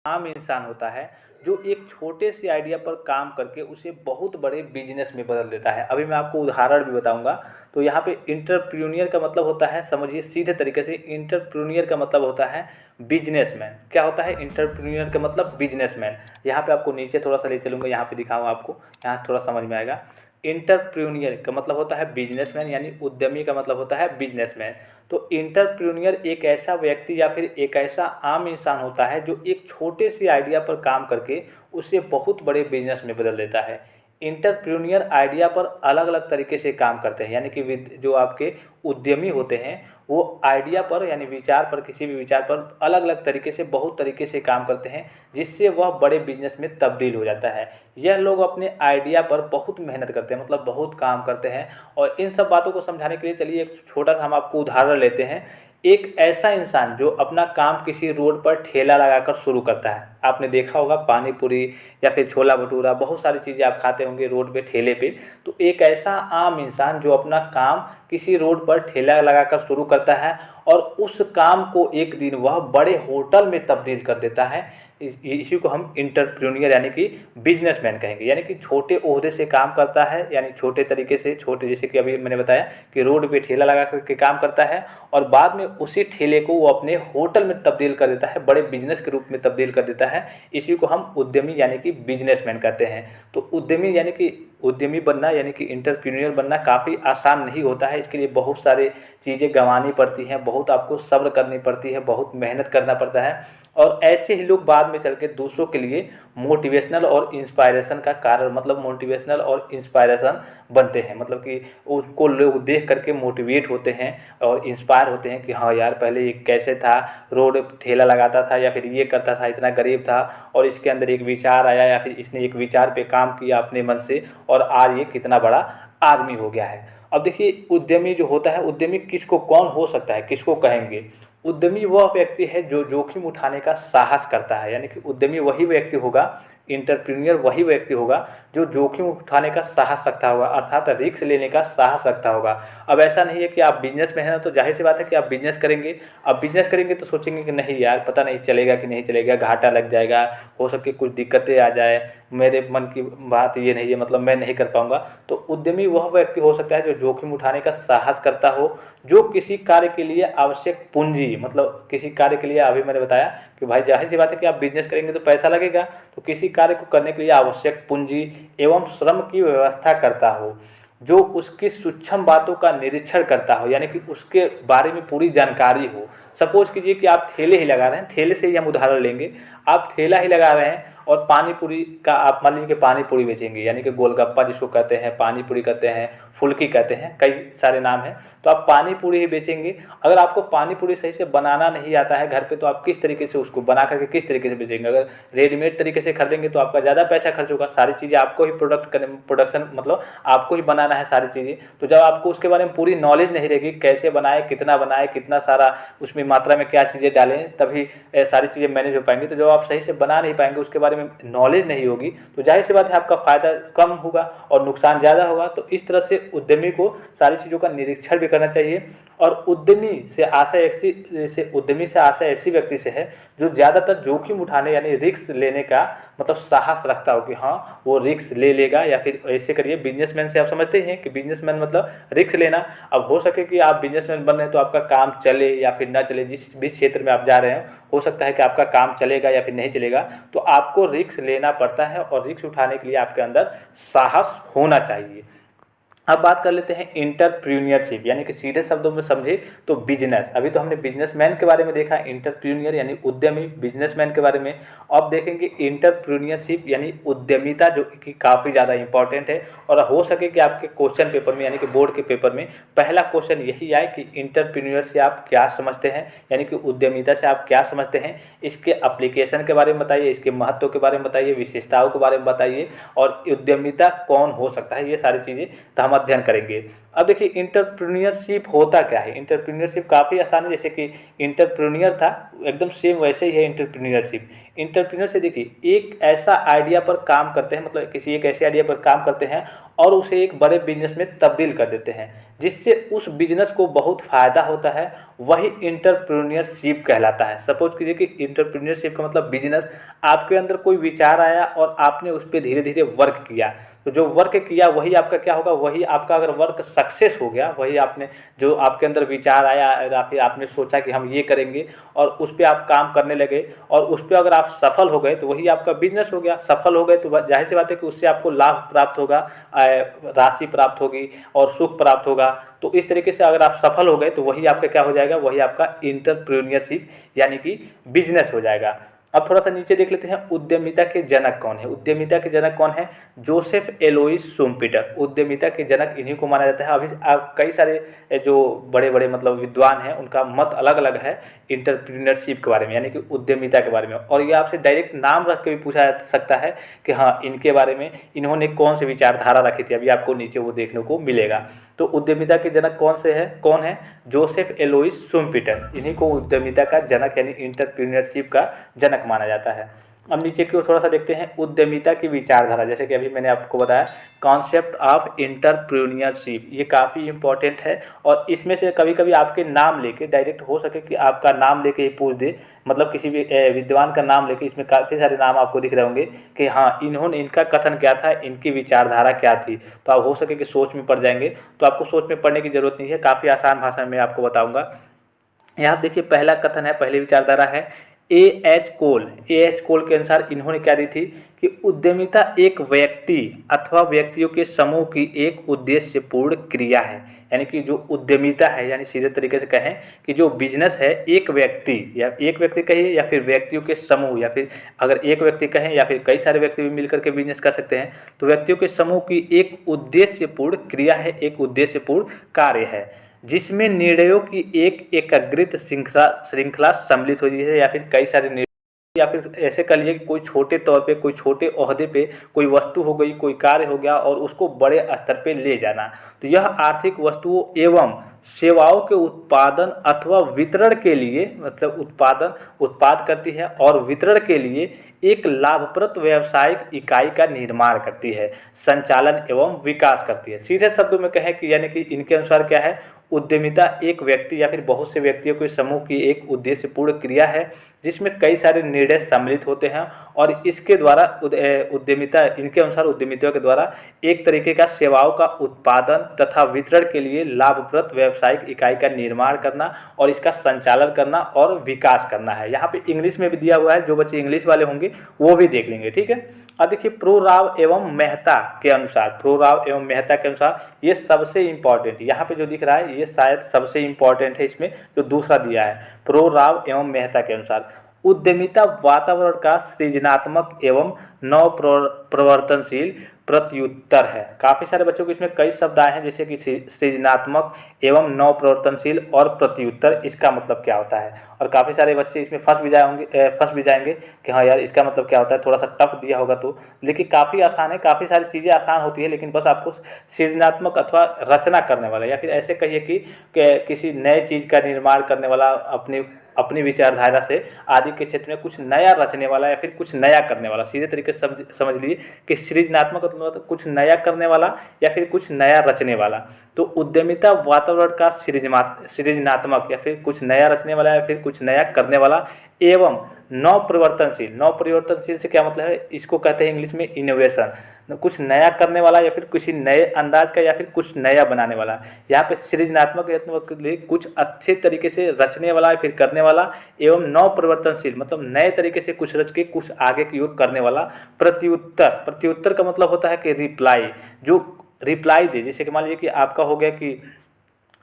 आम इंसान होता है जो एक छोटे से आइडिया पर काम करके उसे बहुत बड़े बिजनेस में बदल देता है। अभी मैं आपको उदाहरण भी बताऊंगा। तो यहाँ पे इंटरप्रेन्योर का मतलब होता है, समझिए सीधे तरीके से, इंटरप्रेन्योर का मतलब होता है बिजनेसमैन। क्या होता है इंटरप्रेन्योर का मतलब? बिजनेसमैन। यहाँ पे आपको नीचे थोड़ा सा ले चलूंगा, यहाँ पे दिखाऊँ आपको, यहाँ थोड़ा समझ में आएगा। इंटरप्रेन्योर का मतलब होता है बिजनेसमैन, यानी उद्यमी का मतलब होता है बिजनेसमैन। तो इंटरप्रेन्योर एक ऐसा व्यक्ति या फिर एक ऐसा आम इंसान होता है जो एक छोटे से आइडिया पर काम करके उसे बहुत बड़े बिजनेस में बदल देता है। इंटरप्रेन्योर आइडिया पर अलग अलग तरीके से काम करते हैं, यानी कि जो आपके उद्यमी होते हैं वो आइडिया पर यानी विचार पर, किसी भी विचार पर अलग अलग तरीके से, बहुत तरीके से काम करते हैं, जिससे वह बड़े बिजनेस में तब्दील हो जाता है। यह लोग अपने आइडिया पर बहुत मेहनत करते हैं, मतलब बहुत काम करते हैं। और इन सब बातों को समझाने के लिए चलिए एक छोटा सा हम आपको उदाहरण लेते हैं। एक ऐसा इंसान जो अपना काम किसी रोड पर ठेला लगाकर शुरू करता है। आपने देखा होगा पानी पूरी या फिर छोला भटूरा, बहुत सारी चीज़ें आप खाते होंगे रोड पे, ठेले पे। तो एक ऐसा आम इंसान जो अपना काम किसी रोड पर ठेला लगाकर शुरू करता है और उस काम को एक दिन वह बड़े होटल में तब्दील कर देता है। इसी को हम इंटरप्रेन्योर यानी कि बिजनेसमैन कहेंगे। यानी कि छोटे ओहदे से काम करता है, यानी छोटे तरीके से, छोटे, जैसे कि अभी मैंने बताया कि रोड पे ठेला लगा करके काम करता है और बाद में उसी ठेले को वो अपने होटल में तब्दील कर देता है, बड़े बिजनेस के रूप में तब्दील कर देता है। इसी को हम उद्यमी यानी कि बिजनेसमैन कहते हैं। तो उद्यमी यानी कि उद्यमी बनना यानी कि इंटरप्रेन्योर बनना काफ़ी आसान नहीं होता है। इसके लिए बहुत सारे चीज़ें गंवानी पड़ती हैं, बहुत आपको सब्र करनी पड़ती है, बहुत मेहनत करना पड़ता है। और ऐसे ही लोग बाद में चल के दूसरों के लिए मोटिवेशनल और इंस्पायरेशन का कारण, मतलब मोटिवेशनल और इंस्पायरेशन बनते हैं। मतलब कि उनको लोग देख करके मोटिवेट होते हैं और इंस्पायर होते हैं कि हाँ यार, पहले ये कैसे था, रोड ठेला लगाता था या फिर ये करता था, इतना गरीब था, और इसके अंदर एक विचार आया या फिर इसने एक विचार पे काम किया अपने मन से और आज ये कितना बड़ा आदमी हो गया है। अब देखिए उद्यमी जो होता है, उद्यमी किसको, कौन हो सकता है, किसको कहेंगे? उद्यमी वह व्यक्ति है जो जोखिम उठाने का साहस करता है। यानी कि उद्यमी वही व्यक्ति होगा, इंटरप्रेन्योर वही व्यक्ति होगा जो जोखिम उठाने का साहस रखता होगा, अर्थात रिस्क लेने का साहस रखता होगा। अब ऐसा नहीं है कि आप बिजनेस में हैं तो जाहिर सी बात है कि आप बिजनेस करेंगे। अब बिजनेस करेंगे तो सोचेंगे कि नहीं यार, पता नहीं चलेगा कि नहीं चलेगा, घाटा लग जाएगा, हो सके कुछ दिक्कतें आ जाए, मेरे मन की बात ये नहीं है, मतलब मैं नहीं कर पाऊंगा। तो उद्यमी वह व्यक्ति हो सकता है जो जोखिम उठाने का साहस करता हो, जो किसी कार्य के लिए आवश्यक पूंजी, मतलब किसी कार्य के लिए, अभी मैंने बताया कि भाई जाहिर सी बात है कि आप बिजनेस करेंगे तो पैसा लगेगा, तो किसी कार्य को करने के लिए आवश्यक पूंजी एवं श्रम की व्यवस्था करता हो, जो उसकी सूक्ष्म बातों का निरीक्षण करता हो, यानी कि उसके बारे में पूरी जानकारी हो। सपोज कीजिए कि आप ठेले ही लगा रहे हैं, ठेले से ही हम उदाहरण लेंगे। आप ठेला ही लगा रहे हैं और पानी पूरी का, आप मान लीजिए कि पानी पूरी बेचेंगे, यानी कि गोलगप्पा जिसको कहते हैं, पानी पूरी कहते हैं, फुल्की कहते हैं, कई सारे नाम हैं। तो आप पानी पूरी ही बेचेंगे। अगर आपको पानी पूरी सही से बनाना नहीं आता है घर पे, तो आप किस तरीके से उसको बना करके किस तरीके से बेचेंगे? अगर रेडीमेड तरीके से खरीदेंगे तो आपका ज़्यादा पैसा खर्च होगा, सारी चीज़ें आपको ही प्रोडक्शन, मतलब आपको ही बनाना है सारी चीज़ें। तो जब आपको उसके बारे में पूरी नॉलेज नहीं रहेगी, कैसे बनाए, कितना सारा उसमें मात्रा में क्या चीज़ें डालें, तभी सारी चीज़ें मैनेज हो पाएंगी। तो जब आप सही से बना नहीं पाएंगे, उसके बारे में नॉलेज नहीं होगी, तो जाहिर सी बात है आपका फ़ायदा कम होगा और नुकसान ज़्यादा होगा। तो इस तरह से उद्यमी को सारी चीज़ों का निरीक्षण भी करना चाहिए। और उद्यमी से आशा ऐसी व्यक्ति से है जो ज़्यादातर जोखिम उठाने यानी रिस्क लेने का मतलब साहस रखता हो कि हाँ वो रिस्क ले लेगा, या फिर ऐसे करिए। बिजनेसमैन से आप समझते हैं कि बिजनेसमैन मतलब रिस्क लेना। अब हो सके कि आप बिजनेसमैन बन रहे हैं तो आपका काम चले या फिर ना चले, जिस भी क्षेत्र में आप जा रहे हैं हो सकता है कि आपका काम चलेगा या फिर नहीं चलेगा, तो आपको रिस्क लेना पड़ता है और रिस्क उठाने के लिए आपके अंदर साहस होना चाहिए। अब बात कर लेते हैं इंटरप्रीनियरशिप, यानी कि सीधे शब्दों में समझे तो बिजनेस। अभी तो हमने बिजनेसमैन के बारे में देखा, इंटरप्रीनियर यानी उद्यमी, बिजनेसमैन के बारे में। अब देखेंगे इंटरप्रीनियरशिप यानी उद्यमिता, जो कि काफ़ी ज़्यादा इंपॉर्टेंट है। और हो सके कि आपके क्वेश्चन पेपर में यानी कि बोर्ड के पेपर में पहला क्वेश्चन यही आए कि इंटरप्रीनियर से आप क्या समझते हैं, यानी कि उद्यमिता से आप क्या समझते हैं, इसके एप्लीकेशन के बारे में बताइए, इसके महत्व के बारे में बताइए, विशेषताओं के बारे में बताइए, और उद्यमिता कौन हो सकता है, ये सारी चीज़ें तो हम अध्ययन करेंगे। अब देखिए इंटरप्रेन्योरशिप होता क्या है। इंटरप्रेन्योरशिप काफ़ी आसान है, जैसे कि इंटरप्रेन्योर था एकदम सेम वैसे ही है इंटरप्रेन्योरशिप। इंटरप्रेन्योर से देखिए एक ऐसा आइडिया पर काम करते हैं, मतलब किसी एक ऐसे आइडिया पर काम करते हैं और उसे एक बड़े बिजनेस में तब्दील कर देते हैं। जिससे उस बिजनेस को बहुत फ़ायदा होता है, वही इंटरप्रेन्योरशिप कहलाता है। सपोज कीजिए कि इंटरप्रेन्योरशिप का मतलब बिजनेस, आपके अंदर कोई विचार आया और आपने उस पर धीरे धीरे वर्क किया, तो जो वर्क किया वही आपका क्या होगा, वही आपका अगर वर्क सक्सेस हो गया, वही आपने जो आपके अंदर विचार आया या फिर आपने सोचा कि हम ये करेंगे और उस पर आप काम करने लगे और उस पर अगर आप सफल हो गए तो वही आपका बिजनेस हो गया। सफल हो गए तो जाहिर सी बात है कि उससे आपको लाभ प्राप्त होगा, राशि प्राप्त होगी और सुख प्राप्त होगा। तो इस तरीके से अगर आप सफल हो गए तो वही आपका क्या हो जाएगा, वही आपका इंटरप्रेन्योरशिप यानी कि बिजनेस हो जाएगा। अब थोड़ा सा नीचे देख लेते हैं, उद्यमिता के जनक कौन है। उद्यमिता के जनक कौन है, जोसेफ एलोइस शुम्पीटर। उद्यमिता के जनक इन्हीं को माना जाता है। अभी आप कई सारे जो बड़े बड़े मतलब विद्वान हैं उनका मत अलग अलग है इंटरप्रेन्योरशिप के बारे में, यानी कि उद्यमिता के बारे में। और ये आपसे डायरेक्ट नाम रख के भी पूछा जा सकता है कि हाँ इनके बारे में इन्होंने कौन सी विचारधारा रखी थी, अभी आपको नीचे वो देखने को मिलेगा। तो उद्यमिता के जनक कौन है, जोसेफ एलोइस शुम्पीटर। इन्हीं को उद्यमिता का जनक यानी इंटरप्रेन्योरशिप का जनक माना जाता है। अब नीचे की ओर थोड़ा सा देखते हैं, उद्यमिता की विचारधारा। जैसे कि अभी मैंने आपको बताया कॉन्सेप्ट ऑफ इंटरप्रेन्योरशिप, ये काफ़ी इंपॉर्टेंट है। और इसमें से कभी कभी आपके नाम लेके डायरेक्ट हो सके कि आपका नाम लेके ही पूछ दे, मतलब किसी भी विद्वान का नाम लेके, इसमें काफ़ी सारे नाम आपको दिख रहे होंगे कि हाँ इन्होंने, इनका कथन क्या था, इनकी विचारधारा क्या थी। तो आप हो सके कि सोच में पड़ जाएंगे, तो आपको सोच में पढ़ने की जरूरत नहीं है, काफ़ी आसान भाषा में आपको बताऊंगा। यहाँ देखिए पहला कथन है, पहली विचारधारा है ए एच कोल के अनुसार इन्होंने क्या दी थी कि उद्यमिता एक व्यक्ति अथवा व्यक्तियों के समूह की एक उद्देश्यपूर्ण क्रिया है। यानी कि जो उद्यमिता है, यानी सीधे तरीके से कहें कि जो बिजनेस है, एक व्यक्ति या एक व्यक्ति कहिए या फिर व्यक्तियों के समूह, या फिर अगर एक व्यक्ति कहें या फिर कई सारे व्यक्ति भी मिलकर के बिजनेस कर सकते हैं, तो व्यक्तियों के समूह की एक उद्देश्यपूर्ण क्रिया है, एक उद्देश्यपूर्ण कार्य है, जिसमें निर्णयों की एक एकीकृत श्रृंखला सम्मिलित होती है, या फिर कई सारे निर्णय, या फिर ऐसे कर लीजिए कि कोई छोटे तौर पे, कोई छोटे ओहदे पे कोई वस्तु हो गई, कोई कार्य हो गया और उसको बड़े स्तर पे ले जाना। तो यह आर्थिक वस्तुओं एवं सेवाओं के उत्पादन अथवा वितरण के लिए, मतलब उत्पाद करती है और वितरण के लिए एक लाभप्रद व्यावसायिक इकाई का निर्माण करती है, संचालन एवं विकास करती है। सीधे शब्दों में कहें कि यानी कि इनके अनुसार क्या है, उद्यमिता एक व्यक्ति या फिर बहुत से व्यक्तियों के समूह की एक उद्देश्यपूर्ण क्रिया है, जिसमें कई सारे निर्णय सम्मिलित होते हैं और इसके द्वारा उद्यमिता, इनके अनुसार उद्यमिता के द्वारा एक तरीके का सेवाओं का उत्पादन तथा वितरण के लिए लाभप्रद व्यावसायिक इकाई का निर्माण करना और इसका संचालन करना और विकास करना है। यहाँ पे इंग्लिश में भी दिया हुआ है, जो बच्चे इंग्लिश वाले होंगे वो भी देख लेंगे, ठीक है। अब देखिए प्रो राव एवं मेहता के अनुसार, प्रो राव एवं मेहता के अनुसार ये सबसे इंपॉर्टेंट, यहाँ पे जो दिख रहा है ये शायद सबसे इंपॉर्टेंट है, इसमें जो दूसरा दिया है प्रो राव एवं मेहता के अनुसार, उद्यमिता वातावरण का सृजनात्मक एवं नव प्रवर्तनशील प्रत्युत्तर है। काफ़ी सारे बच्चों को इसमें कई शब्द आए हैं, जैसे कि सृजनात्मक एवं नव प्रवर्तनशील और प्रत्युत्तर, इसका मतलब क्या होता है। और काफ़ी सारे बच्चे इसमें फंस भी जाएंगे कि हाँ यार इसका मतलब क्या होता है, थोड़ा सा टफ दिया होगा तो, लेकिन काफ़ी आसान है, काफ़ी सारी चीज़ें आसान होती है, लेकिन बस आपको सृजनात्मक अथवा रचना करने वाला, या फिर ऐसे कहिए कि किसी नए चीज़ का निर्माण करने वाला, अपनी विचारधारा से आदि के क्षेत्र में कुछ नया रचने वाला या फिर कुछ नया करने वाला, सीधे तरीके से समझ लीजिए कि सृजनात्मक मतलब कुछ नया करने वाला या फिर कुछ नया रचने वाला। तो उद्यमिता वातावरण का सृजनात्मक या फिर कुछ नया रचने वाला या फिर कुछ नया करने वाला एवं नव परिवर्तनशील से क्या मतलब है, इसको कहते हैं इंग्लिश में इनोवेशन, कुछ नया करने वाला या फिर किसी नए अंदाज का या फिर कुछ नया बनाने वाला। यहाँ पे सृजनात्मक के लिए कुछ अच्छे तरीके से रचने वाला या फिर करने वाला, एवं नव परिवर्तनशील मतलब नए तरीके से कुछ रच के कुछ आगे की ओर करने वाला। प्रत्युत्तर का मतलब होता है कि रिप्लाई, जो रिप्लाई दे, जैसे कि मान लीजिए कि आपका हो गया कि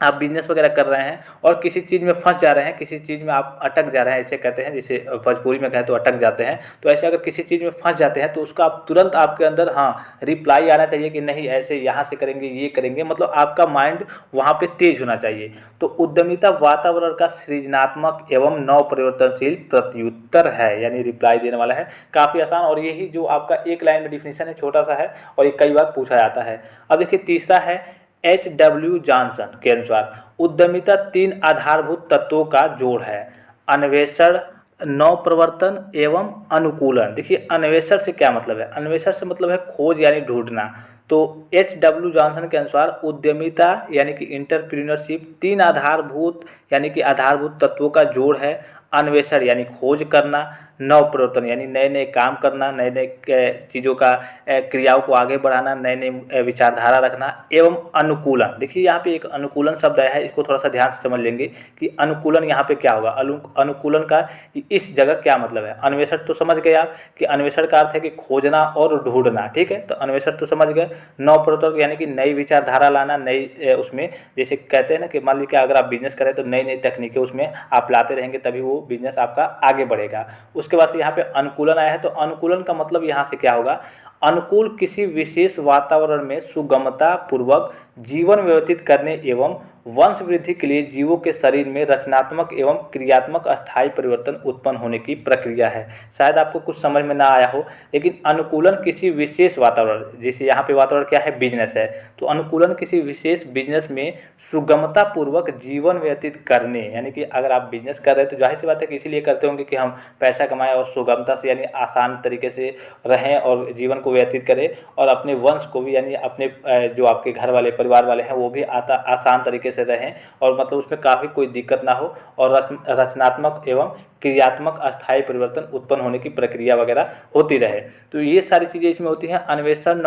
आप बिजनेस वगैरह कर रहे हैं और किसी चीज़ में फंस जा रहे हैं, किसी चीज़ में आप अटक जा रहे हैं, ऐसे कहते हैं, जैसे भोजपुरी में कहें तो अटक जाते हैं। तो ऐसे अगर किसी चीज़ में फंस जाते हैं तो उसका आप तुरंत आपके अंदर हाँ रिप्लाई आना चाहिए कि नहीं ऐसे यहाँ से करेंगे, ये करेंगे, मतलब आपका माइंड वहाँ पे तेज होना चाहिए। तो उद्यमिता वातावरण का सृजनात्मक एवं नव परिवर्तनशील प्रत्युत्तर है, यानी रिप्लाई देने वाला है। काफ़ी आसान, और यही जो आपका एक लाइन में डिफिनीशन है, छोटा सा है और ये कई बार पूछा जाता है। अब देखिए तीसरा है H.W. जॉनसन के अनुसार उद्यमिता 3 आधारभूत तत्वों का जोड़ है, अन्वेषण, नवप्रवर्तन एवं अनुकूलन। देखिए अन्वेषण से क्या मतलब है, अन्वेषण से मतलब है खोज यानी ढूंढना, तो H.W. जॉनसन के अनुसार उद्यमिता यानी कि इंटरप्रीन्योरशिप 3 आधारभूत यानी कि आधारभूत तत्वों का जोड़ है। अन्वेषण यानी खोज करना, नवप्रवर्तन यानी नए नए काम करना, नए नए चीज़ों का क्रियाओं को आगे बढ़ाना, नए नए विचारधारा रखना, एवं अनुकूलन। देखिए यहाँ पे एक अनुकूलन शब्द आया है, इसको थोड़ा सा ध्यान से समझ लेंगे कि अनुकूलन यहाँ पे क्या होगा। अनुकूलन का इस जगह क्या मतलब है। अन्वेषण तो समझ गए आप कि अन्वेषण का अर्थ है कि खोजना और ढूंढना, ठीक है, तो अन्वेषण तो समझ गए। नवप्रवर्तन यानी कि नई विचारधारा लाना, नई उसमें जैसे कहते हैं ना कि मान लीजिए अगर आप बिजनेस करें तो नई नई तकनीकें उसमें आप लाते रहेंगे, तभी वो बिजनेस आपका आगे बढ़ेगा। उसके बाद से यहाँ पे अनुकूलन आया है, तो अनुकूलन का मतलब यहाँ से क्या होगा, अनुकूल किसी विशेष वातावरण में सुगमता पूर्वक जीवन व्यतीत करने एवं वंश वृद्धि के लिए जीवों के शरीर में रचनात्मक एवं क्रियात्मक अस्थायी परिवर्तन उत्पन्न होने की प्रक्रिया है। शायद आपको कुछ समझ में ना आया हो, लेकिन अनुकूलन किसी विशेष वातावरण, जैसे यहाँ पे वातावरण क्या है, बिजनेस है, तो अनुकूलन किसी विशेष बिजनेस में सुगमता पूर्वक जीवन व्यतीत करने, यानी कि अगर आप बिजनेस कर रहे हैं तो जाहिर सी बात है कि इसीलिए करते होंगे कि हम पैसा कमाएं और सुगमता से यानी आसान तरीके से रहें और जीवन को व्यतीत करें, और अपने वंश को भी यानी अपने जो आपके घर वाले परिवार वाले हैं वो भी आसान तरीके से रहें, और मतलब उसमें काफ़ी कोई दिक्कत ना हो, और रचनात्मक एवं क्रियात्मक अस्थायी परिवर्तन उत्पन्न होने की प्रक्रिया वगैरह होती रहे। तो ये सारी चीज़ें इसमें होती हैं। अन्वेषण,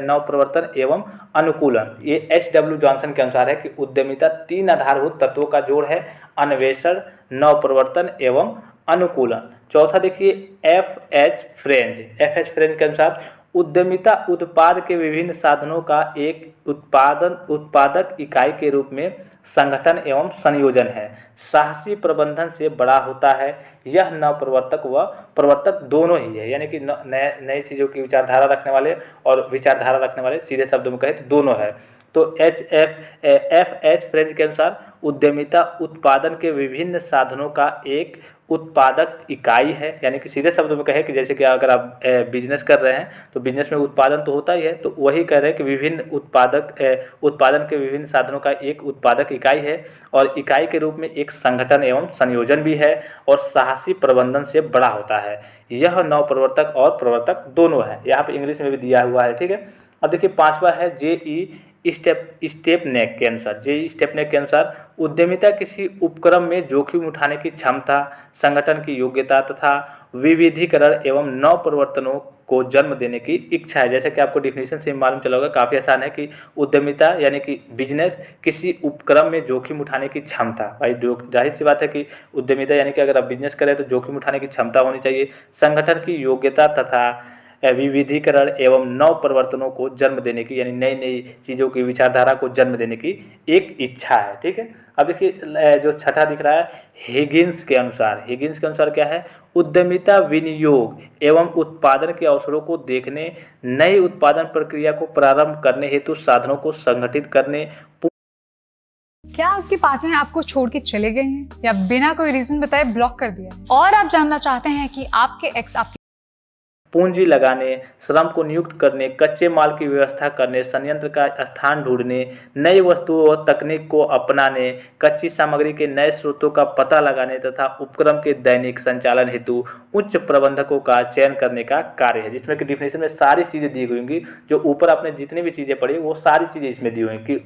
नवप्रवर्तन एवं अनुकूलन, ये H.W. जॉनसन के अनुसार है कि उद्यमिता 3 आधारभूत तत्वों का जोड़ है, अन्वेषण, नवप्रवर्तन एवं अनुकूलन। चौथा देखिए F.H. फ्रेंज के अनुसार उद्यमिता उत्पाद के विभिन्न साधनों का एक उत्पादक इकाई के रूप में संगठन एवं संयोजन है, साहसी प्रबंधन से बड़ा होता है। यह नवप्रवर्तक व प्रवर्तक दोनों ही है, यानी कि नए चीज़ों की विचारधारा रखने वाले और विचारधारा रखने वाले, सीधे शब्दों में कहे तो दोनों है। तो F.H. फ्रेंज के अनुसार उद्यमिता उत्पादन के विभिन्न साधनों का एक उत्पादक इकाई है, यानी कि सीधे शब्दों में कहे कि जैसे कि अगर आप बिजनेस कर रहे हैं तो बिजनेस में उत्पादन तो होता ही है, तो वही कह रहे हैं कि विभिन्न उत्पादन के विभिन्न साधनों का एक उत्पादक इकाई है, और इकाई के रूप में एक संगठन एवं संयोजन भी है, और साहसी प्रबंधन से बड़ा होता है। यह नवप्रवर्तक और प्रवर्तक दोनों है, यहाँ पे इंग्लिश में भी दिया हुआ है, ठीक है। अब देखिए पांचवा है स्टेपनेक के अनुसार उद्यमिता किसी उपक्रम में जोखिम उठाने की क्षमता, संगठन की योग्यता तथा विविधीकरण एवं नव परिवर्तनों को जन्म देने की इच्छा है। जैसे कि आपको डिफिनेशन से मालूम चला होगा, काफ़ी आसान है कि उद्यमिता यानी कि बिजनेस किसी उपक्रम में जोखिम उठाने की क्षमता। भाई जाहिर सी बात है कि उद्यमिता यानी कि अगर आप बिजनेस करें तो जोखिम उठाने की क्षमता होनी चाहिए। संगठन की योग्यता तथा विविधीकरण एवं नव परिवर्तनों को जन्म देने की, यानी नई नई चीज़ों की विचारधारा को जन्म देने की एक इच्छा है, ठीक है। अब देखिए जो छठा दिख रहा है हिगिंस के अनुसार क्या है, उद्यमिता विनियोग एवं उत्पादन के अवसरों को देखने, नई उत्पादन प्रक्रिया को प्रारंभ करने हेतु साधनों को संगठित करने। क्या आपके पार्टनर आपको छोड़ के चले गए हैं या बिना कोई रीजन बताए ब्लॉक कर दिया, और आप जानना चाहते हैं कि आपके एक्स आपकी पूंजी लगाने, श्रम को नियुक्त करने, कच्चे माल की व्यवस्था करने, संयंत्र का स्थान ढूंढने, नई वस्तुओं और तकनीक को अपनाने, कच्ची सामग्री के नए स्रोतों का पता लगाने तथा उपक्रम के दैनिक संचालन हेतु उच्च प्रबंधकों का चयन करने का कार्य है। जिसमें कि डिफिनेशन में सारी चीज़ें दी गई होंगी, जो ऊपर आपने जितनी भी चीज़ें पढ़ी वो सारी चीज़ें इसमें दी हुई कि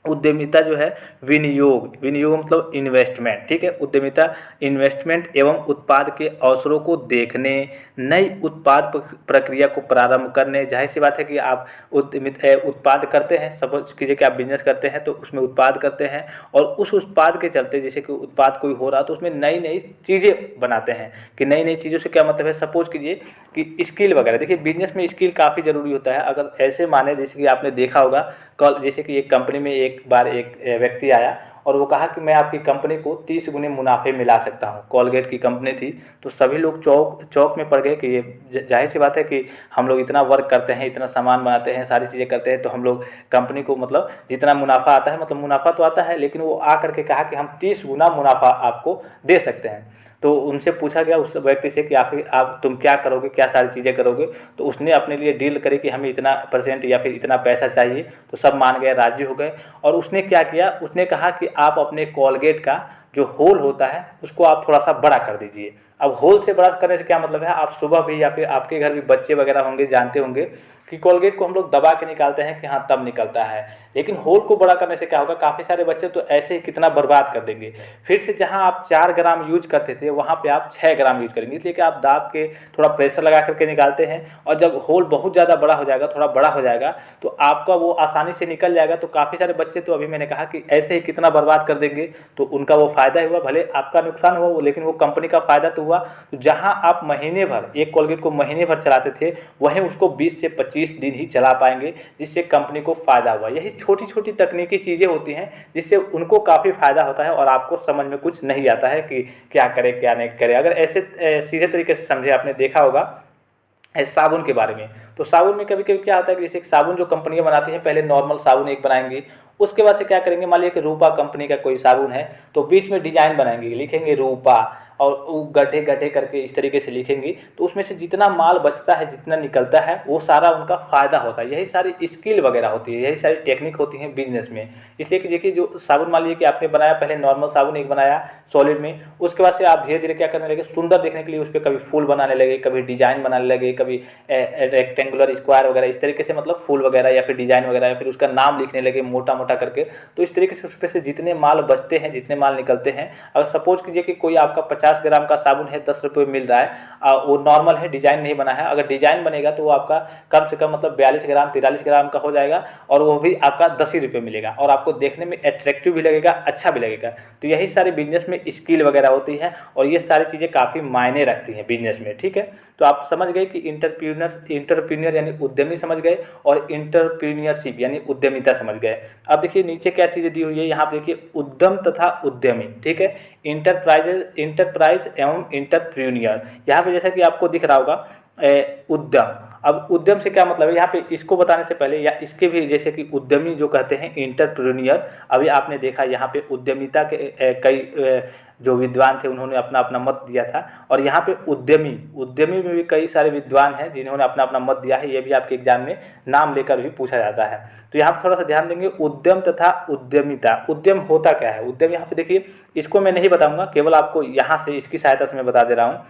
उद्यमिता जो है विनियोग मतलब इन्वेस्टमेंट, ठीक है। उद्यमिता इन्वेस्टमेंट एवं उत्पाद के अवसरों को देखने, नई उत्पाद प्रक्रिया को प्रारंभ करने। जाहिर सी बात है कि आप उत्पाद करते हैं, सपोज कीजिए कि आप बिजनेस करते हैं तो उसमें उत्पाद करते हैं, और उस उत्पाद के चलते जैसे कि उत्पाद कोई हो रहा तो उसमें नई नई चीज़ें बनाते हैं। कि नई नई चीज़ों से क्या मतलब है, सपोज कीजिए कि स्किल वगैरह, देखिए बिजनेस में स्किल काफ़ी ज़रूरी होता है। अगर ऐसे माने जैसे कि आपने देखा होगा कल, जैसे कि एक कंपनी में एक बार एक व्यक्ति आया और वो कहा कि मैं आपकी कंपनी को 30 गुने मुनाफे में ला सकता हूँ। कॉलगेट की कंपनी थी, तो सभी लोग चौक में पड़ गए कि ये जाहिर सी बात है कि हम लोग इतना वर्क करते हैं, इतना सामान बनाते हैं, सारी चीज़ें करते हैं, तो हम लोग कंपनी को मतलब जितना मुनाफा आता है, मतलब मुनाफा तो आता है, लेकिन वो आ करके कहा कि हम 30 गुना मुनाफा आपको दे सकते हैं। तो उनसे पूछा गया उस व्यक्ति से कि आप तुम क्या करोगे, क्या सारी चीज़ें करोगे। तो उसने अपने लिए डील करी कि हमें इतना % या फिर इतना पैसा चाहिए, तो सब मान गए, राजी हो गए। और उसने क्या किया, उसने कहा कि आप अपने कॉलगेट का जो होल होता है उसको आप थोड़ा सा बड़ा कर दीजिए। अब होल से बड़ा करने से क्या मतलब है, आप सुबह भी या फिर आपके घर भी बच्चे वगैरह होंगे, जानते होंगे कि कोलगेट को हम लोग दबा के निकालते हैं कि हाँ तब निकलता है, लेकिन होल को बड़ा करने से क्या होगा, काफ़ी सारे बच्चे तो ऐसे ही कितना बर्बाद कर देंगे। फिर से जहाँ आप 4 ग्राम यूज करते थे वहाँ पे आप 6 ग्राम यूज करेंगे, इसलिए कि आप दाब के थोड़ा प्रेशर लगा करके निकालते हैं, और जब होल बहुत ज़्यादा बड़ा हो जाएगा, थोड़ा बड़ा हो जाएगा, तो आपका वो आसानी से निकल जाएगा। तो काफ़ी सारे बच्चे तो अभी मैंने कहा कि ऐसे ही कितना बर्बाद कर देंगे, तो उनका वो फ़ायदा ही हुआ, भले आपका नुकसान हुआ लेकिन वो कंपनी का फ़ायदा तो हुआ। तो जहाँ आप महीने भर एक कोलगेट को महीने भर चलाते थे, वहीं उसको 20 से 25 दिन ही चला पाएंगे, जिससे कंपनी को फ़ायदा हुआ। यही छोटी छोटी तकनीकी चीज़ें होती हैं जिससे उनको काफ़ी फ़ायदा होता है और आपको समझ में कुछ नहीं आता है कि क्या करें क्या नहीं करें। अगर ऐसे सीधे तरीके से समझे, आपने देखा होगा साबुन के बारे में, तो साबुन में कभी कभी क्या होता है कि जैसे एक साबुन जो कंपनियां बनाती हैं, पहले नॉर्मल साबुन एक बनाएंगी, उसके बाद से क्या करेंगे, मान लिया कि रूपा कंपनी का कोई साबुन है, तो बीच में डिजाइन बनाएंगे, लिखेंगे रूपा, और वो गड्ढे गड्ढे करके इस तरीके से लिखेंगी, तो उसमें से जितना माल बचता है, जितना निकलता है, वो सारा उनका फ़ायदा होता है। यही सारी स्किल वगैरह होती है, यही सारी टेक्निक होती है बिजनेस में। इसलिए कि देखिए, जो साबुन मान लीजिए कि आपने बनाया, पहले नॉर्मल साबुन एक बनाया सॉलिड में, उसके बाद से आप धीरे धीरे क्या करने लगे, सुंदर देखने के लिए उस पर कभी फूल बनाने लगे, कभी डिजाइन बनाने लगे, कभी रेक्टेंगुलर स्क्वायर वगैरह इस तरीके से, मतलब फूल वगैरह या फिर डिजाइन वगैरह, या फिर उसका नाम लिखने लगे मोटा मोटा करके। तो इस तरीके से उस पर से जितने माल बचते हैं, जितने माल निकलते हैं, अगर सपोज कीजिए कि कोई आपका 50 ग्राम का साबुन है, 10 रुपये मिल रहा है, वो नॉर्मल है, डिजाइन नहीं बना है, अगर डिजाइन बनेगा तो वो आपका कम से कम मतलब 42 ग्राम 43 ग्राम का हो जाएगा, और वो भी आपका 10 ही रुपये मिलेगा, और आपको देखने में अट्रैक्टिव भी लगेगा, अच्छा भी लगेगा। तो यही सारी बिजनेस में स्किल वगैरह होती है, और ये सारी चीज़ें काफ़ी मायने रखती हैं बिजनेस में, ठीक है। तो आप समझ गए कि इंटरप्रीनियर यानी उद्यमी समझ गए, और इंटरप्रीनियरशिप यानी उद्यमिता समझ गए। अब देखिए नीचे क्या चीज़ें दी हुई है, यहाँ पे देखिए उद्यम तथा उद्यमी, ठीक है, इंटरप्राइज एवं इंटरप्रीनियर। यहाँ पे जैसा कि आपको दिख रहा होगा उद्यम। अब उद्यम से क्या मतलब है, यहाँ पे इसको बताने से पहले या इसके भी, जैसे कि उद्यमी जो कहते हैं इंटरप्रेन्योर, अभी आपने देखा यहाँ पे उद्यमिता के कई जो विद्वान थे उन्होंने अपना अपना मत दिया था, और यहाँ पे उद्यमी में भी कई सारे विद्वान हैं जिन्होंने अपना अपना मत दिया है, ये भी आपके एग्जाम में नाम लेकर भी पूछा जाता है। तो यहाँ पर थोड़ा सा ध्यान देंगे, उद्यम तथा उद्यमिता। उद्यम होता क्या है, उद्यम यहाँ पे देखिए, इसको मैं नहीं बताऊंगा, केवल आपको यहाँ से इसकी सहायता से मैं बता दे रहा हूँ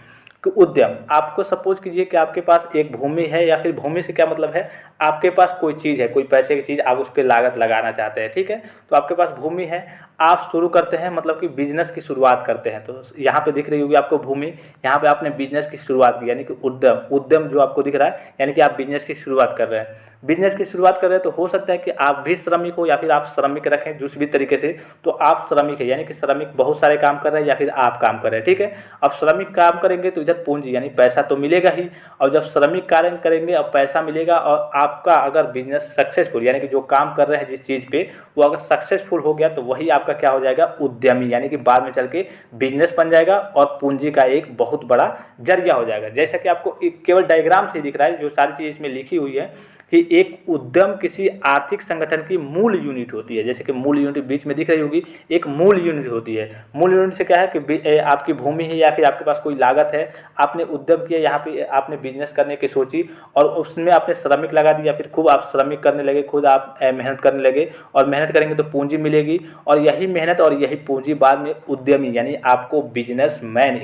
कि उद्यम, आपको सपोज कीजिए कि आपके पास एक भूमि है, या फिर भूमि से क्या मतलब है, आपके पास कोई चीज़ है, कोई पैसे की चीज़, आप उस पर लागत लगाना चाहते हैं, ठीक है। तो आपके पास भूमि है, आप शुरू करते हैं, मतलब कि बिजनेस की शुरुआत करते हैं। तो यहाँ पे दिख रही होगी आपको भूमि, यहाँ पे आपने बिजनेस की शुरुआत की, यानी कि उद्यम जो आपको दिख रहा है, यानी कि आप बिजनेस की शुरुआत कर रहे हैं। बिजनेस की शुरुआत कर रहे हैं तो हो सकता है कि आप भी श्रमिक हो, या फिर आप श्रमिक रखें जिस भी तरीके से, तो आप श्रमिक है, यानी कि श्रमिक बहुत सारे काम कर रहे हैं, या फिर आप काम कर रहे हैं, ठीक है। अब श्रमिक काम करेंगे तो इधर पूंजी यानी पैसा तो मिलेगा ही, और जब श्रमिक कार्य करेंगे अब पैसा मिलेगा, और आपका अगर बिजनेस सक्सेसफुल, यानी कि जो काम कर रहे हैं जिस चीज़ पे, वो अगर सक्सेसफुल हो गया तो वही आपका क्या हो जाएगा, उद्यमी, यानी कि बाद में चल के बिजनेस बन जाएगा और पूंजी का एक बहुत बड़ा जरिया हो जाएगा। जैसा कि आपको केवल डायग्राम से दिख रहा है, जो सारी चीज़ इसमें लिखी हुई है कि एक उद्यम किसी आर्थिक संगठन की मूल यूनिट होती है। जैसे कि मूल यूनिट बीच में दिख रही होगी, एक मूल यूनिट होती है। मूल यूनिट से क्या है कि आपकी भूमि है, या फिर आपके पास कोई लागत है, आपने उद्यम किया, यहाँ पे आपने बिजनेस करने की सोची, और उसमें आपने श्रमिक लगा दिया, फिर खूब आप श्रमिक करने लगे, खुद आप मेहनत करने लगे, और मेहनत करेंगे तो पूंजी मिलेगी, और यही मेहनत और यही पूंजी बाद में उद्यमी यानी आपको बिजनेसमैन,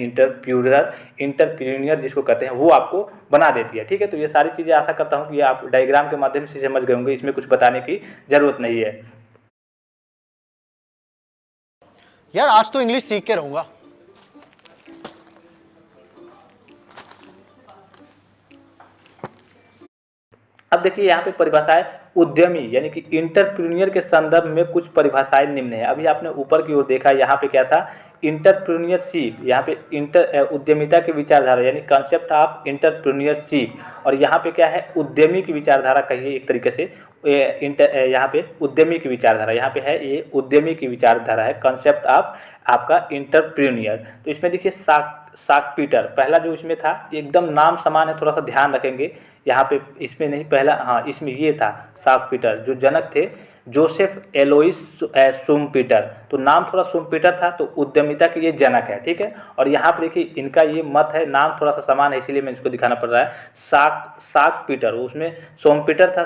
इंटरप्रीनियर जिसको कहते हैं, वो आपको बना देती है, ठीक है। तो ये सारी चीज़ें आशा करता हूँ कि आप डायग्राम के माध्यम से समझ गए होंगे, इसमें कुछ बताने की जरूरत नहीं है। यार आज तो इंग्लिश सीख के रहूंगा। अब देखिए यहाँ पे परिभाषाएं, उद्यमी यानी कि इंटरप्रीनियर के संदर्भ में कुछ परिभाषाएं निम्न है। अभी आपने ऊपर की ओर देखा, यहाँ पे क्या था, इंटरप्रीनियरशिप, यहाँ पे उद्यमिता की विचारधारा यानी कंसेप्ट ऑफ इंटरप्रीनियरशिप, और यहाँ पे क्या है, उद्यमी की विचारधारा कहिए एक तरीके से, यहाँ पे उद्यमी की विचारधारा, यहाँ पे है ये उद्यमी की विचारधारा है, कंसेप्ट ऑफ आपका इंटरप्रीनियर। तो इसमें देखिए साक पीटर पहला जो इसमें था, एकदम नाम समान है, थोड़ा सा ध्यान रखेंगे यहाँ पे, इसमें नहीं पहला, हाँ इसमें ये था साक पीटर जो जनक थे, जोसेफ एलोइस शुम्पीटर। तो नाम थोड़ा शुम्पीटर था, तो उद्यमिता के ये जनक है, ठीक है। और यहाँ पर देखिए इनका ये मत है, नाम थोड़ा सा समान है इसीलिए मैं इसको दिखाना पड़ रहा है। साक पीटर, उसमें सोमपीटर था,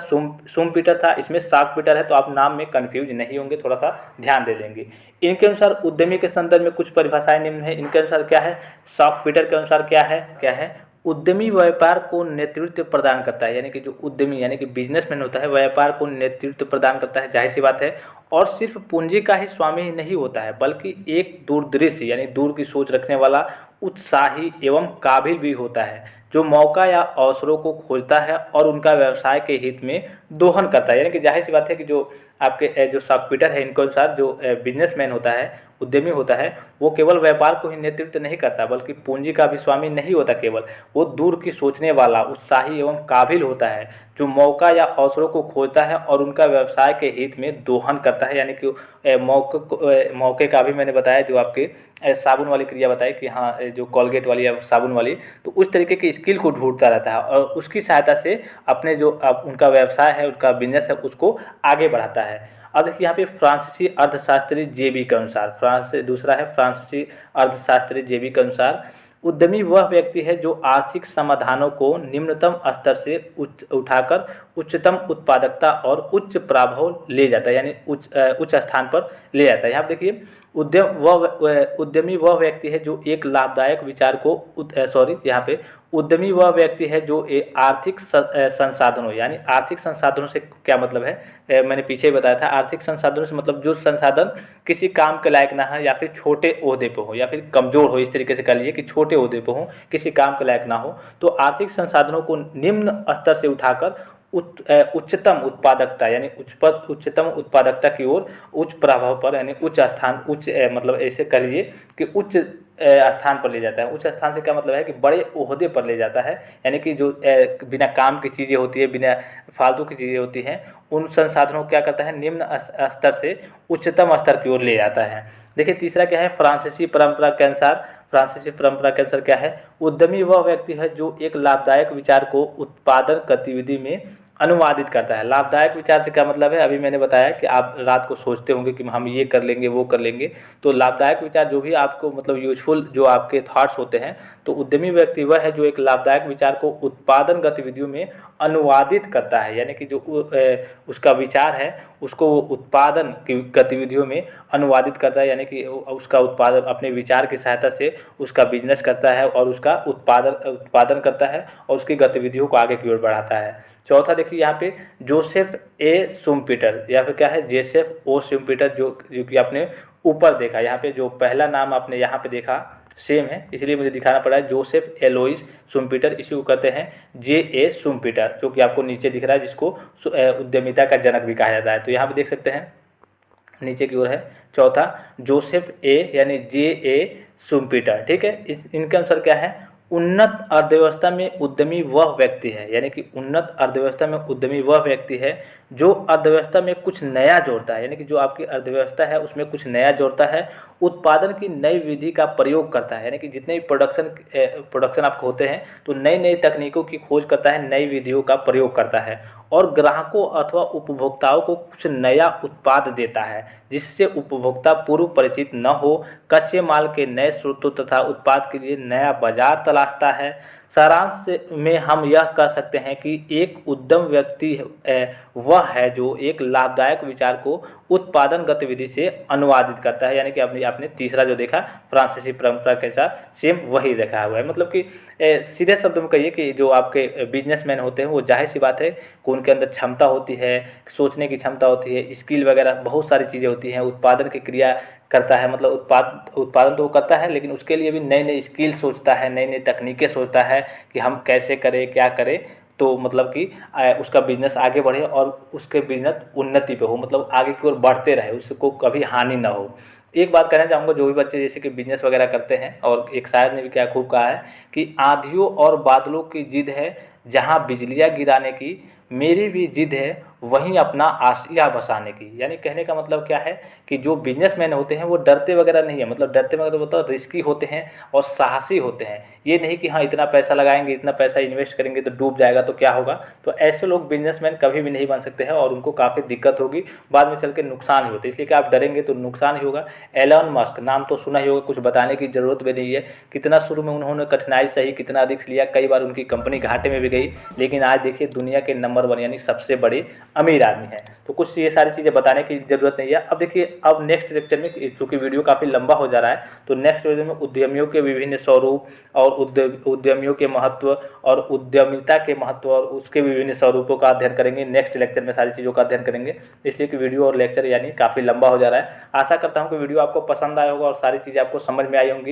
शुम्पीटर था, इसमें साक पीटर है, तो आप नाम में कन्फ्यूज नहीं होंगे, थोड़ा सा ध्यान दे देंगे। इनके अनुसार उद्यमी के संदर्भ में कुछ परिभाषाएं निम्न है। इनके अनुसार क्या है, साक पीटर के अनुसार क्या है, उद्यमी व्यापार को नेतृत्व प्रदान करता है, यानी कि जो उद्यमी यानी कि बिजनेसमैन होता है व्यापार को नेतृत्व प्रदान करता है, जाहिर सी बात है। और सिर्फ पूंजी का ही स्वामी ही नहीं होता है, बल्कि एक दूरदृष्टि यानी दूर की सोच रखने वाला, उत्साही एवं काबिल भी होता है, जो मौका या अवसरों को खोजता है और उनका व्यवसाय के हित में दोहन करता है। यानी कि जाहिर सी बात है कि जो आपके जो सॉफ्टवेयर है, इनके अनुसार जो बिजनेसमैन होता है, उद्यमी होता है, वो केवल व्यापार को ही नेतृत्व नहीं करता, बल्कि पूंजी का भी स्वामी नहीं होता केवल, वो दूर की सोचने वाला, उत्साही एवं काबिल होता है, जो मौका या अवसरों को खोजता है और उनका व्यवसाय के हित में दोहन करता है। यानी कि मौके का भी मैंने बताया, जो आपके साबुन वाली क्रिया बताई कि हाँ जो कॉलगेट वाली या साबुन वाली, तो उस तरीके की स्किल को ढूंढता रहता है और उसकी सहायता से अपने जो उनका व्यवसाय है, उनका बिजनेस है, उसको आगे बढ़ाता है। अब देखिए यहाँ पे फ्रांसीसी अर्थशास्त्री जेबी के अनुसार, दूसरा है फ्रांसीसी अर्थशास्त्री जेबी के अनुसार, उद्यमी वह व्यक्ति है जो आर्थिक समाधानों को निम्नतम स्तर से उठाकर उच्चतम उत्पादकता और उच्च प्रभाव ले जाता है, यानी उच्च स्थान पर ले जाता है। यहाँ पे देखिए उद्यमी वह व्यक्ति है जो एक लाभदायक विचार को यहाँ पे उद्यमी वह व्यक्ति है जो आर्थिक संसाधनों, यानी आर्थिक संसाधनों से क्या मतलब है, मैंने पीछे ही बताया था। आर्थिक संसाधनों से मतलब जो संसाधन किसी काम के लायक ना है, या फिर छोटे ओहदे पे हो, या फिर कमज़ोर हो, इस तरीके से कह लीजिए कि छोटे ओहदे पे हो, किसी काम के लायक ना हो, तो आर्थिक संसाधनों को निम्न स्तर से उठाकर उच्चतम उत्पादकता यानी उच्चतम उत्पादकता की ओर, उच्च प्रभाव पर, यानी उच्च स्थान, मतलब ऐसे कह लीजिए कि उच्च स्थान पर ले जाता है। उच्च स्थान से क्या मतलब है कि बड़े ओहदे पर ले जाता है, यानी कि जो बिना काम की चीज़ें होती है, बिना फालतू की चीज़ें होती हैं, उन संसाधनों को क्या करता है, निम्न स्तर से उच्चतम स्तर की ओर ले जाता है। देखिए तीसरा क्या है, फ्रांसीसी परंपरा के अनुसार क्या है, उद्यमी वह व्यक्ति है जो एक लाभदायक विचार को उत्पादन गतिविधि में अनुवादित करता है। लाभदायक विचार से क्या मतलब है, अभी मैंने बताया कि आप रात को सोचते होंगे कि हम ये कर लेंगे, वो कर लेंगे, तो लाभदायक विचार जो भी आपको मतलब यूजफुल जो आपके थॉट्स होते हैं, तो उद्यमी व्यक्ति वह है जो एक लाभदायक विचार को उत्पादन गतिविधियों में अनुवादित करता है, यानी कि जो उसका विचार है उसको वो उत्पादन की गतिविधियों में अनुवादित करता है, यानी कि उसका उत्पादन अपने विचार की सहायता से उसका बिजनेस करता है और उसका उत्पादन करता है और उसकी गतिविधियों को आगे की ओर बढ़ाता है। चौथा देखिए यहाँ पे जोसेफ ए शुम्पीटर, या फिर क्या है, जोसेफ ओ शुम्पीटर, जो कि आपने ऊपर देखा, यहाँ पे जो पहला नाम आपने यहाँ पे देखा सेम है, इसलिए मुझे दिखाना पड़ा है। जोसेफ एलोइस शुम्पीटर, इसी को कहते हैं जे शुम्पीटर, जो कि आपको नीचे दिख रहा है, जिसको उद्यमिता का जनक भी कहा जाता है। तो यहाँ पे देख सकते हैं नीचे की ओर है चौथा जोसेफ यानी जे शुम्पीटर, ठीक है। इनके अनुसार क्या है, उन्नत अर्थव्यवस्था में उद्यमी वह व्यक्ति है, यानी कि उन्नत अर्थव्यवस्था में उद्यमी वह व्यक्ति है जो अर्थव्यवस्था में कुछ नया जोड़ता है, यानी कि जो आपकी अर्थव्यवस्था है उसमें कुछ नया जोड़ता है, उत्पादन की नई विधि का प्रयोग करता है, यानी कि जितने भी प्रोडक्शन आपको होते हैं तो नई नई तकनीकों की खोज करता है, नई विधियों का प्रयोग करता है और ग्राहकों अथवा उपभोक्ताओं को कुछ नया उत्पाद देता है जिससे उपभोक्ता पूर्व परिचित न हो, कच्चे माल के नए स्रोतों तथा उत्पाद के लिए नया बाजार तलाशता है। सारांश में हम यह कह सकते हैं कि एक उद्यम व्यक्ति वह है जो एक लाभदायक विचार को उत्पादन गतिविधि से अनुवादित करता है, यानी कि आपने तीसरा जो देखा फ्रांसीसी परंपरा के अनुसार सेम वही देखा हुआ है। मतलब कि सीधे शब्द में कहिए कि जो आपके बिजनेसमैन होते हैं वो जाहिर सी बात है कि उनके अंदर क्षमता होती है, सोचने की क्षमता होती है, स्किल वगैरह बहुत सारी चीज़ें होती हैं, उत्पादन की क्रिया करता है, मतलब उत्पादन तो वो करता है लेकिन उसके लिए भी नई नई स्किल सोचता है, नई नई तकनीकें सोचता है कि हम कैसे करें, क्या करें, तो मतलब कि उसका बिजनेस आगे बढ़े और उसके बिजनेस उन्नति पे हो, मतलब आगे की ओर बढ़ते रहे, उसको कभी हानि ना हो। एक बात कहना चाहूँगा, जो भी बच्चे जैसे कि बिजनेस वगैरह करते हैं, और एक शायर ने भी क्या खूब कहा है कि आंधियों और बादलों की जिद है जहाँ बिजलियाँ गिराने की मेरी भी जिद है, वहीं अपना आशिया बसाने की। यानी कहने का मतलब क्या है कि जो बिजनेसमैन होते हैं वो डरते वगैरह नहीं है, मतलब डरते मतलब होता है रिस्की होते हैं और साहसी होते हैं। ये नहीं कि हाँ इतना पैसा लगाएंगे, इतना पैसा इन्वेस्ट करेंगे तो डूब जाएगा तो क्या होगा। तो ऐसे लोग बिजनेसमैन कभी भी नहीं बन सकते हैं और उनको काफ़ी दिक्कत होगी, बाद में चल के नुकसान ही होता है। इसलिए कि आप डरेंगे तो नुकसान ही होगा। एलन मस्क नाम तो सुना ही होगा, कुछ बताने की ज़रूरत भी नहीं है। कितना शुरू में उन्होंने कठिनाई सही, कितना रिस्क लिया, कई बार उनकी कंपनी घाटे में भी गई, लेकिन आज देखिए दुनिया के नंबर 1 यानी सबसे बड़े अमीर आदमी हैं। तो कुछ ये सारी चीज़ें बताने की ज़रूरत नहीं है। अब देखिए, अब नेक्स्ट लेक्चर में, चूँकि वीडियो काफ़ी लंबा हो जा रहा है, तो नेक्स्ट वीडियो में उद्यमियों के विभिन्न स्वरूप और उद्यमियों के महत्व और उद्यमिता के महत्व और उसके विभिन्न स्वरूपों का अध्ययन करेंगे। नेक्स्ट लेक्चर में सारी चीज़ों का अध्ययन करेंगे, इसलिए कि वीडियो और लेक्चर यानी काफ़ी लंबा हो जा रहा है। आशा करता हूँ कि वीडियो आपको पसंद आया होगा और सारी चीज़ें आपको समझ में आई होंगी।